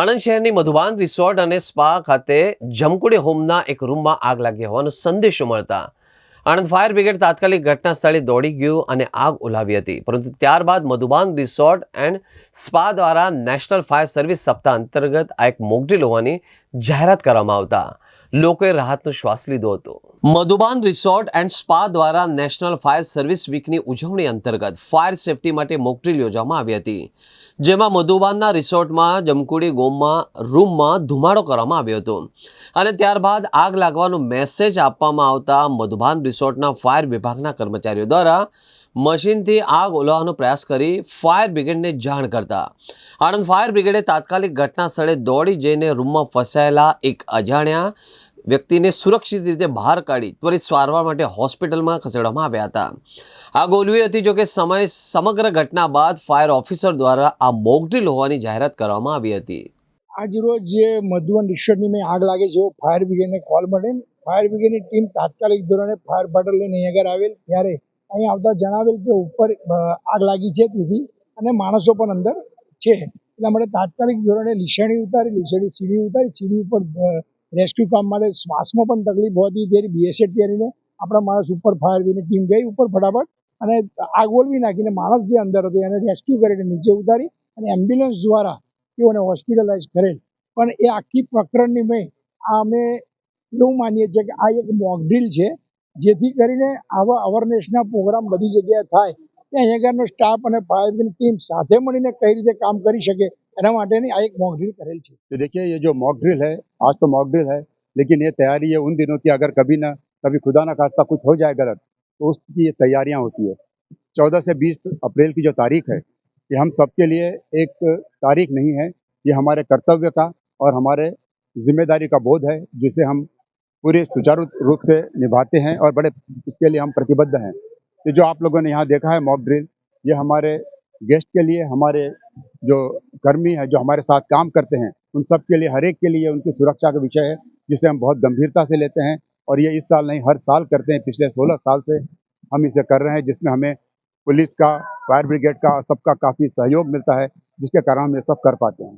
આણંદ શહેરની મધુબાન રિસોર્ટ અને સ્પા ખાતે જમકુડી હોમના એક રૂમમાં આગ લાગી હોવાનો સંદેશો મળતા આણંદ ફાયર બ્રિગેડ તાત્કાલિક ઘટના સ્થળે દોડી ગયું અને આગ ઓલાવી હતી, પરંતુ ત્યારબાદ મધુબાન રિસોર્ટ એન્ડ સ્પા દ્વારા નેશનલ ફાયર સર્વિસ સપ્તાહ અંતર્ગત આ એક મોકડ્રીલ હોવાની જાહેરાત કરવામાં આવતા લોકોએ રાહતનો શ્વાસ લીધો હતો। મધુબાન રિસોર્ટ એન્ડ સ્પા દ્વારા નેશનલ ફાયર સર્વિસ વીકની ઉજવણી અંતર્ગત ફાયર સેફટી માટે મોકડ્રીલ યોજવામાં આવી હતી, જેમાં મધુબાનના રિસોર્ટમાં જમકુડી ગોમમાં રૂમમાં ધુમાડો કરવામાં આવ્યો હતો અને ત્યારબાદ આગ લાગવાનો મેસેજ આપવામાં આવતા મધુબાન રિસોર્ટના ફાયર વિભાગના કર્મચારીઓ દ્વારા મશીનથી આગ ઓલવવાનો પ્રયાસ કરી ફાયર બ્રિગેડને જાણ કરતા આણંદ ફાયર બ્રિગેડે તાત્કાલિક ઘટના સ્થળે દોડી જઈને રૂમમાં ફસાયેલા એક અજાણ્યા વ્યક્તિને સુરક્ષિત રીતે બહાર કાઢી ત્વરિત સારવાર માટે હોસ્પિટલમાં ખસેડવામાં આવ્યા હતા। આગ ઓલવી હતી, જોકે સમગ્ર ઘટના બાદ ફાયર ઓફિસર દ્વારા આ મોકડ્રીલ હોવાની જાહેરાત કરવામાં આવી હતી। આજ રોજ જે મધુબન રિસોર્ટની મેં આગ લાગે છે, ફાયર બ્રિગેડને કોલ મળે, ફાયર બ્રિગેડની ટીમ તાત્કાલિક ધોરણે ફાયર પાટલ લઈને અહીં આગળ આવેલ, ત્યારે અહીં આવતા જણાવેલ કે ઉપર આગ લાગી છે તેથી અને માણસો પણ અંદર છે, એટલા માટે તાત્કાલિક ધોરણે સીડી ઉતારી ઉપર રેસ્ક્યુ કામ માટે શ્વાસમાં પણ તકલીફ હોતી ત્યારે BSF કરીને આપણા માણસ ઉપર ફાયર બ્રિગેડની ટીમ ગઈ ઉપર ફટાફટ અને આગ ઓલવી નાખીને માણસ જે અંદર હતો એને રેસ્ક્યુ કરીને નીચે ઉતારી અને એમ્બ્યુલન્સ દ્વારા તેઓને હોસ્પિટલાઇઝ કરેલ। પણ એ આખી પ્રકરણની અમે એવું માનીએ છીએ કે આ એક મોકડ્રીલ છે, જેથી કરીને આવા અવેરનેસના પ્રોગ્રામ બધી જગ્યાએ થાય કે અહીં આગળનો સ્ટાફ અને ફાયર બ્રિગેડની ટીમ સાથે મળીને કઈ રીતે કામ કરી શકે એના માટેની આ એક मॉकड्रिल करेल है। तो देखिए, ये जो मॉकड्रिल है, आज तो मॉकड्रिल है, लेकिन ये तैयारी है उन दिनों की, अगर कभी खुदा ना खास्ता कुछ हो जाए गलत तो उसकी ये तैयारियां होती है। 14 से 20 अप्रैल की जो तारीख है, ये हम सबके लिए एक तारीख नहीं है, ये हमारे कर्तव्य का और हमारे जिम्मेदारी का बोध है, जिसे हम पूरे सुचारू रूप से निभाते हैं और बड़े इसके लिए हम प्रतिबद्ध हैं। तो जो आप लोगों ने यहाँ देखा है मॉकड्रिल, ये हमारे गेस्ट के लिए, हमारे जो कर्मी है जो हमारे साथ काम करते हैं, उन सब के लिए, हर एक के लिए उनकी सुरक्षा का विषय है, जिसे हम बहुत गंभीरता से लेते हैं और ये इस साल नहीं हर साल करते हैं। पिछले 16 साल से हम इसे कर रहे हैं, जिसमें हमें पुलिस का, फायर ब्रिगेड का, सबका काफ़ी सहयोग मिलता है, जिसके कारण हम ये सब कर पाते हैं।